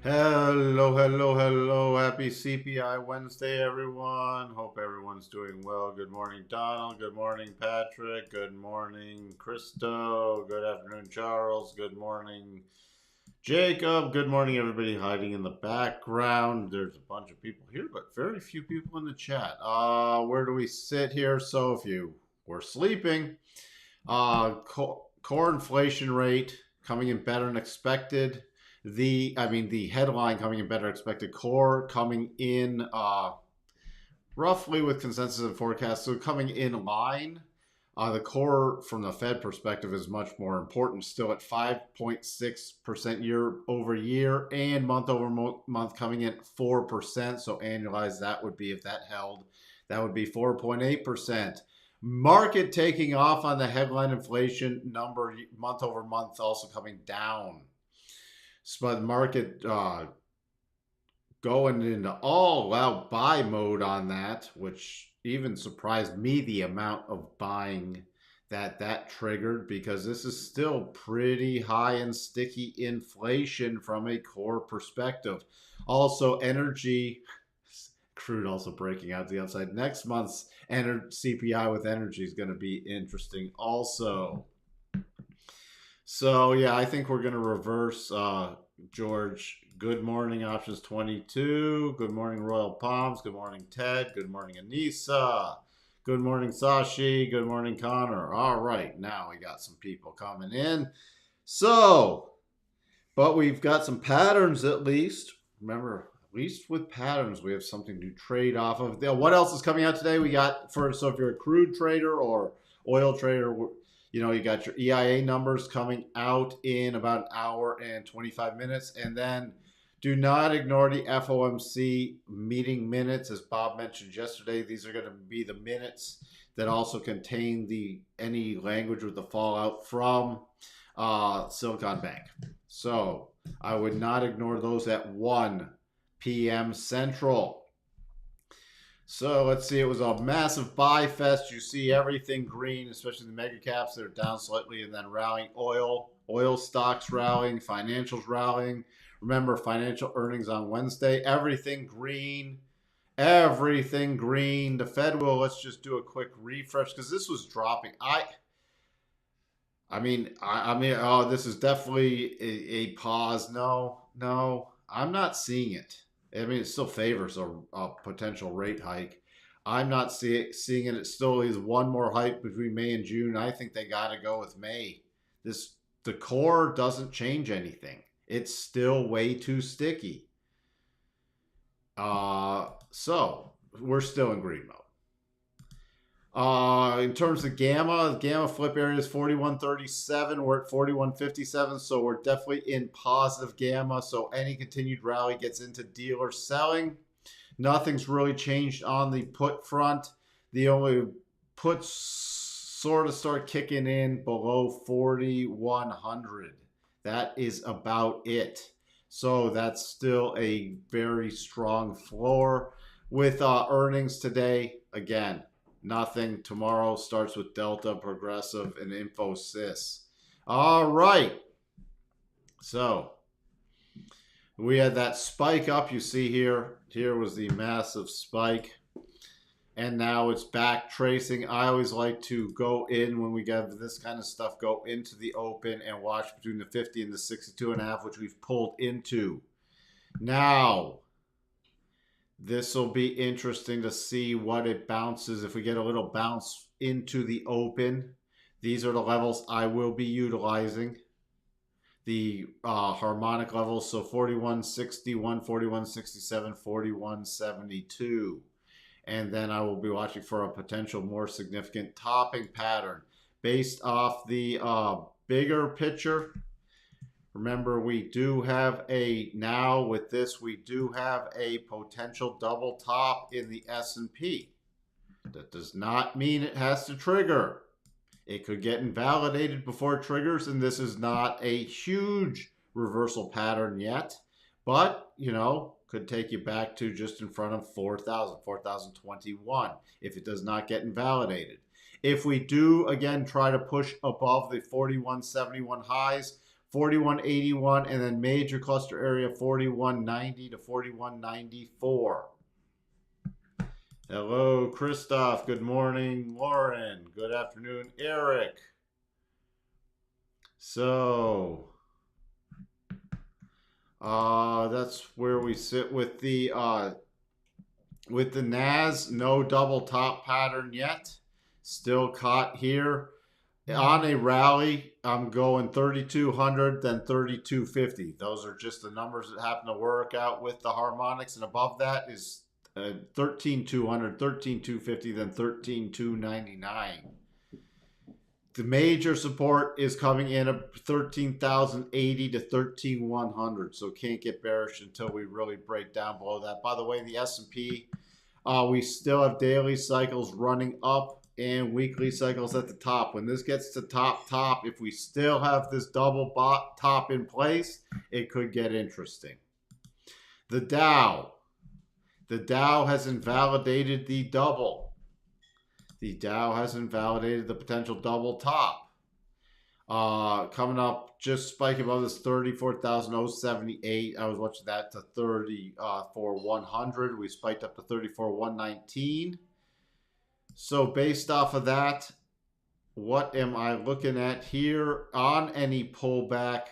Hello, hello, hello. Happy CPI Wednesday, everyone. Hope everyone's doing well. Good morning, Donald. Good morning, Patrick. Good morning, Christo. Good afternoon, Charles. Good morning, Jacob. Good morning, everybody hiding in the background. There's a bunch of people here, but very few people in the chat. Where do we sit here? So if you were sleeping, core inflation rate coming in better than expected. The headline coming in better expected. Core coming in roughly with consensus and forecast, so coming in line. The core from the Fed perspective is much more important, still at 5.6% year over year, and month over month coming in 4%. So annualized, that would be, if that held, that would be 4.8%. Market taking off on the headline inflation number month over month, also coming down. So the market going into all out buy mode on that, which even surprised me, the amount of buying that triggered, because this is still pretty high and sticky inflation from a core perspective. Also, energy, crude also breaking out to the upside. Next month's CPI with energy is going to be interesting also. So yeah, I think we're going to reverse George. Good morning, options 22. Good morning, Royal Palms. Good morning, Ted. Good morning, Anissa. Good morning, Sashi. Good morning, Connor. All right, now we got some people coming in. So, but we've got some patterns at least. Remember, at least with patterns, we have something to trade off of. What else is coming out today? We got, so if you're a crude trader or oil trader, you got your EIA numbers coming out in about an hour and 25 minutes. And then do not ignore the FOMC meeting minutes. As Bob mentioned yesterday, these are going to be the minutes that also contain any language with the fallout from Silicon Bank. So I would not ignore those at 1 p.m. Central. So let's see, it was a massive buy fest. You see everything green, especially the mega caps that are down slightly and then rallying. Oil stocks rallying, financials rallying. Remember, financial earnings on Wednesday. Everything green. Everything green. The Fed will, let's just do a quick refresh because this was dropping. This is definitely a pause. No, I'm not seeing it. I mean, it still favors a potential rate hike. I'm not seeing it. It still is one more hike between May and June. I think they got to go with May. The core doesn't change anything. It's still way too sticky. So we're still in green mode. In terms of gamma flip area is 41.37. We're at 41.57, so we're definitely in positive gamma. So any continued rally gets into dealer selling. Nothing's really changed on the put front. The only puts sort of start kicking in below 4,100. That is about it. So that's still a very strong floor. With earnings today, again, nothing. Tomorrow starts with Delta, Progressive, and Infosys. All right. So we had that spike up. You see here. Here was the massive spike. And now it's back tracing. I always like to go in when we get this kind of stuff, go into the open and watch between the 50 and the 62.5, which we've pulled into. Now, this will be interesting to see what it bounces. If we get a little bounce into the open, these are the levels I will be utilizing. The harmonic levels, so 41.61, 41.67, 41.72. And then I will be watching for a potential more significant topping pattern based off the bigger picture. Remember, we do have with this, we do have a potential double top in the S&P. That does not mean it has to trigger. It could get invalidated before it triggers, and this is not a huge reversal pattern yet. But, could take you back to just in front of 4,000, 4,021 if it does not get invalidated. If we do, again, try to push above the 41.71 highs, 4181, and then major cluster area 4190 to 4194. Hello, Christoph. Good morning, Lauren. Good afternoon, Eric. So, that's where we sit with the NAS. No double top pattern yet. Still caught here. On a rally, I'm going 3,200, then 3,250. Those are just the numbers that happen to work out with the harmonics. And above that is 13,200, 13,250, then 13,299. The major support is coming in at 13,080 to 13,100. So can't get bearish until we really break down below that. By the way, the S&P, we still have daily cycles running up and weekly cycles at the top. When this gets to top, if we still have this double top in place, it could get interesting. The Dow has invalidated the double. The Dow has invalidated the potential double top. Coming up, just spiking above this 34,078. I was watching that to 34,100. We spiked up to 34,119. So based off of that, what am I looking at here on any pullback?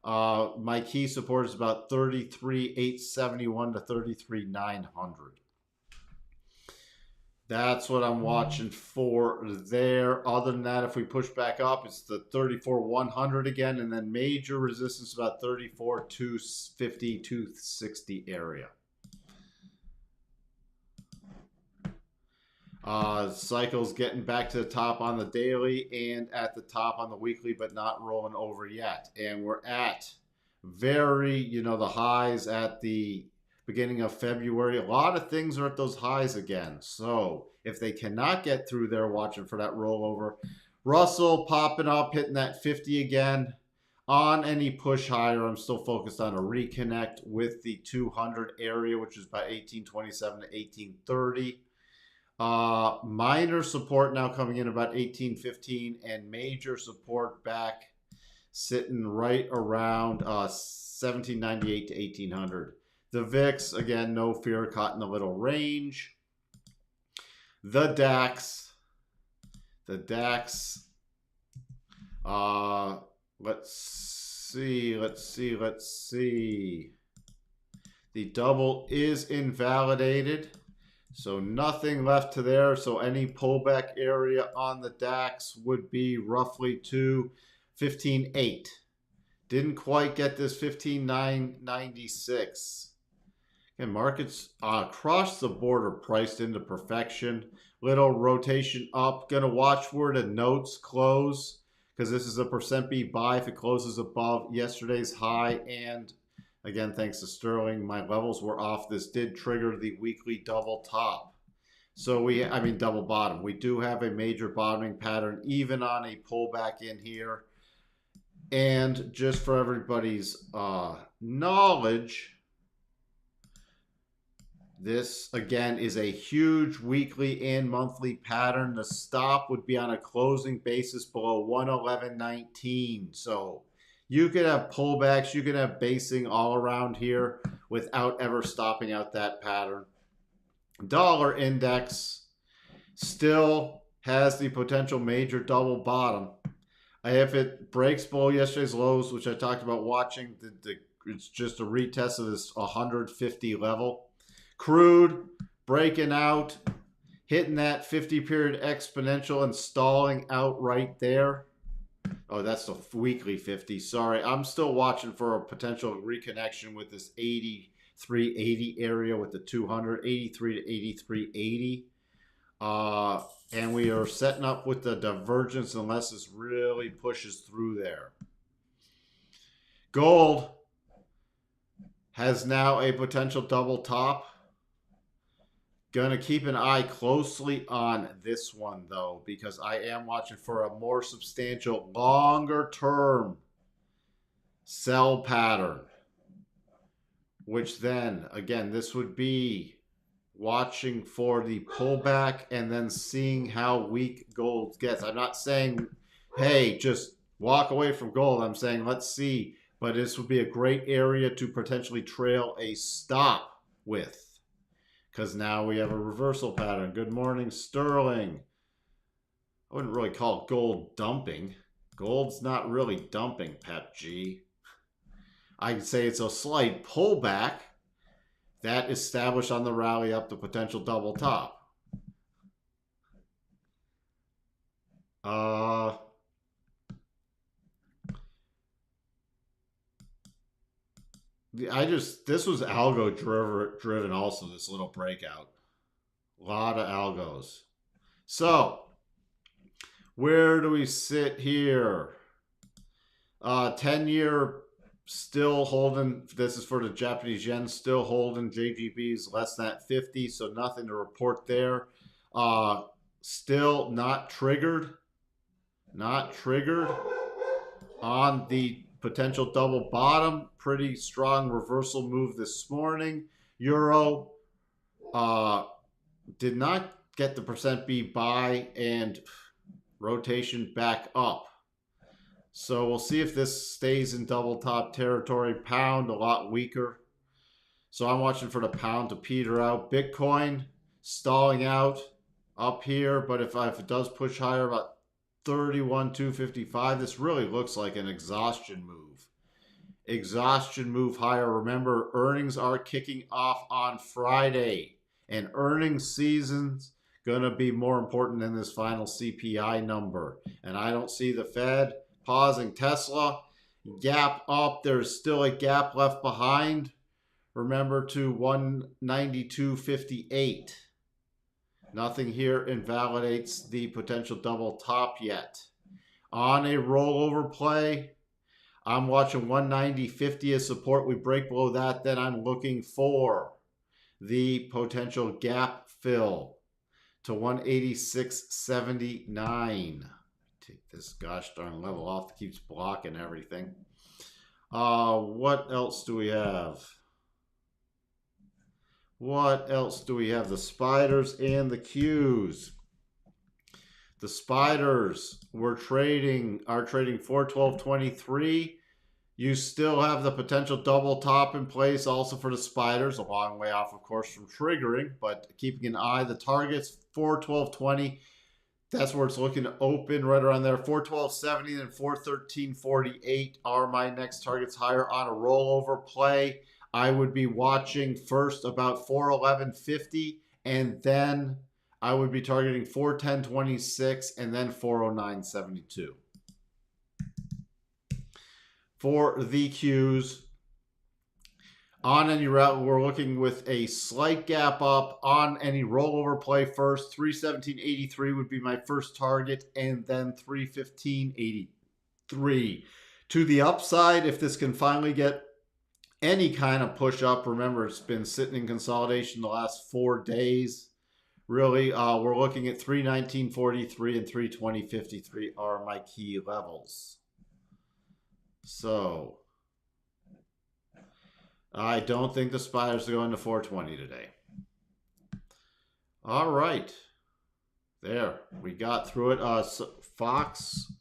My key support is about 33,871 to 33,900. That's what I'm watching for there. Other than that, if we push back up, it's the 34,100 again, and then major resistance about 34,250, 260 area. Cycles getting back to the top on the daily and at the top on the weekly, but not rolling over yet. And we're at the highs at the beginning of February. A lot of things are at those highs again. So if they cannot get through there, watching for that rollover. Russell popping up, hitting that 50 again. On any push higher, I'm still focused on a reconnect with the 200 area, which is about 1827 to 1830. Minor support now coming in about 1815, and major support back sitting right around 1798 to 1800. The VIX, again, no fear, caught in the little range. The DAX. Let's see. The double is invalidated. So nothing left to there. So any pullback area on the DAX would be roughly to 15.8. Didn't quite get this 15.996. And markets across the board are priced into perfection. Little rotation up. Going to watch where the notes close, because this is a %B buy if it closes above yesterday's high. And again, thanks to Sterling, my levels were off. This did trigger the weekly double top. So double bottom. We do have a major bottoming pattern, even on a pullback in here. And just for everybody's knowledge, this, again, is a huge weekly and monthly pattern. The stop would be on a closing basis below 111.19. So you could have pullbacks, you could have basing all around here without ever stopping out that pattern. Dollar index still has the potential major double bottom. If it breaks below yesterday's lows, which I talked about watching, it's just a retest of this 150 level. Crude breaking out, hitting that 50-period exponential and stalling out right there. Oh, that's the weekly 50. Sorry, I'm still watching for a potential reconnection with this 83.80 area with the 200, 83 to 83.80. And we are setting up with the divergence unless this really pushes through there. Gold has now a potential double top. Going to keep an eye closely on this one, though, because I am watching for a more substantial, longer-term sell pattern, which then, again, this would be watching for the pullback and then seeing how weak gold gets. I'm not saying, hey, just walk away from gold. I'm saying let's see. But this would be a great area to potentially trail a stop with. Because now we have a reversal pattern. Good morning, Sterling. I wouldn't really call gold dumping. Gold's not really dumping, Pep G. I'd say it's a slight pullback that established on the rally up the potential double top. This was algo driven also, this little breakout. A lot of algos. So, where do we sit here? 10-year still holding. This is for the Japanese yen, still holding. JGB's less than 50, so nothing to report there. Still not triggered. Not triggered on the potential double bottom. Pretty strong reversal move this morning. Euro did not get the percent B buy and rotation back up. So we'll see if this stays in double top territory. Pound a lot weaker. So I'm watching for the pound to peter out. Bitcoin stalling out up here, but if it does push higher, about 31,255, this really looks like an exhaustion move. Exhaustion move higher. Remember, earnings are kicking off on Friday, and earnings season's going to be more important than this final CPI number. And I don't see the Fed pausing. Tesla, gap up. There's still a gap left behind. Remember, to 192.58. Nothing here invalidates the potential double top yet. On a rollover play, I'm watching 190.50 as support. We break below that, then I'm looking for the potential gap fill to 186.79. Take this gosh darn level off that keeps blocking everything. What else do we have? What else do we have? The spiders and the Qs. The spiders are trading 412.23. You still have the potential double top in place also for the spiders. A long way off, of course, from triggering, but keeping an eye. The targets 412.20. That's where it's looking to open, right around there. 412.70 and 413.48 are my next targets higher on a rollover play. I would be watching first about 411.50, and then I would be targeting 410.26 and then 409.72. For the Qs, on any route, we're looking with a slight gap up on any rollover play first. 317.83 would be my first target, and then 315.83. To the upside, if this can finally get any kind of push up, remember it's been sitting in consolidation the last 4 days. Really, we're looking at 319.43 and 320.53 are my key levels. So I don't think the spiders are going to 420 today. All right. There. We got through it. Fox.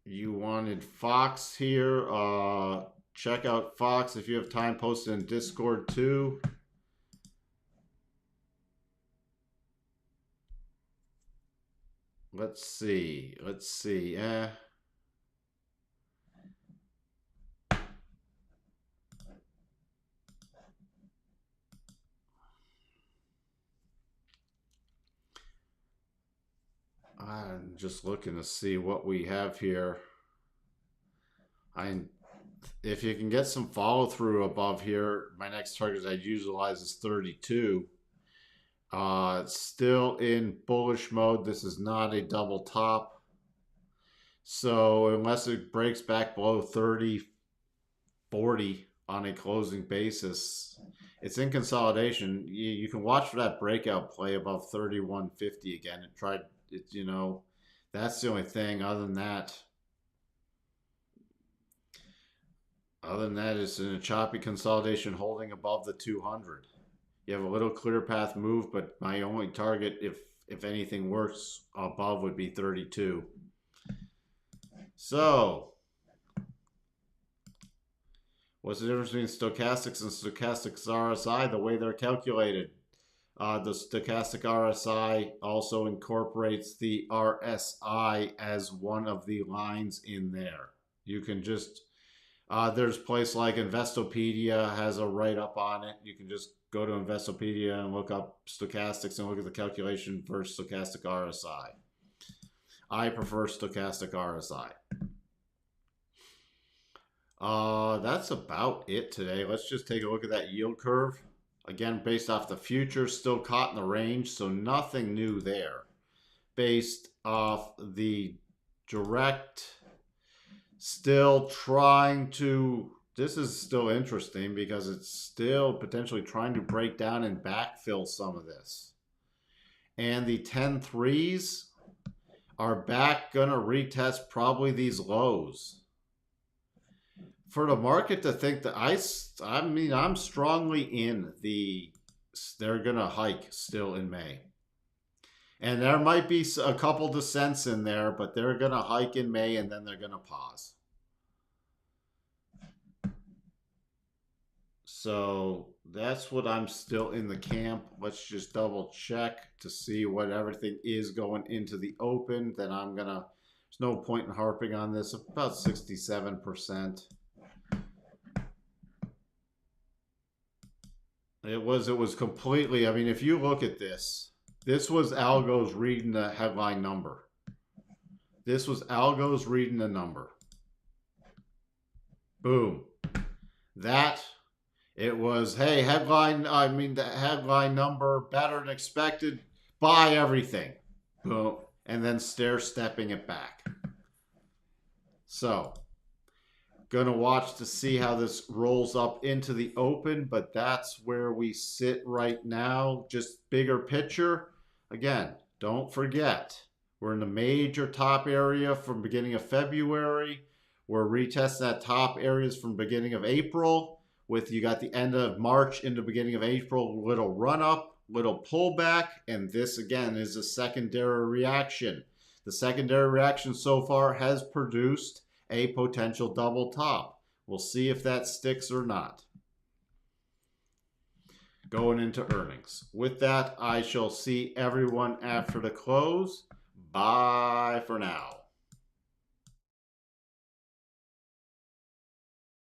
You wanted Fox here. Check out Fox if you have time. Post it in Discord too. Let's see. I'm just looking to see what we have here. If you can get some follow through above here, my next target I'd utilize is 32. It's still in bullish mode. This is not a double top. So unless it breaks back below 30, 40 on a closing basis, it's in consolidation. You can watch for that breakout play above 31.50 again. That's the only thing. Other than that, it's in a choppy consolidation holding above the 200. You have a little clear path move, but my only target, if anything works above would be 32. So what's the difference between stochastics and stochastics RSI? The way they're calculated. The stochastic RSI also incorporates the RSI as one of the lines in there. You can just, there's a place like Investopedia has a write-up on it. You can just go to Investopedia and look up stochastics and look at the calculation for stochastic RSI. I prefer stochastic RSI. That's about it today. Let's just take a look at that yield curve. Again, based off the futures, still caught in the range, so nothing new there. Based off the direct, still trying to, this is still interesting because it's still potentially trying to break down and backfill some of this. And the 10-3s are back going to retest probably these lows. For the market to think that I mean, I'm strongly in they're going to hike still in May. And there might be a couple descents in there, but they're going to hike in May and then they're going to pause. So that's what I'm still in the camp. Let's just double check to see what everything is going into the open. Then I'm going to, there's no point in harping on this, about 67%. It was completely, I mean, if you look at this was algos reading the headline number. This was algos reading the number. Boom. That, it was, hey, the headline number better than expected, buy everything. Boom. And then stair-stepping it back. So, gonna watch to see how this rolls up into the open, but that's where we sit right now. Just bigger picture. Again, don't forget, we're in the major top area from beginning of February. We're retesting that top areas from beginning of April. With you got the end of March into beginning of April, little run up, little pullback, and this again is a secondary reaction. The secondary reaction so far has produced a potential double top. We'll see if that sticks or not. Going into earnings. With that, I shall see everyone after the close. Bye for now.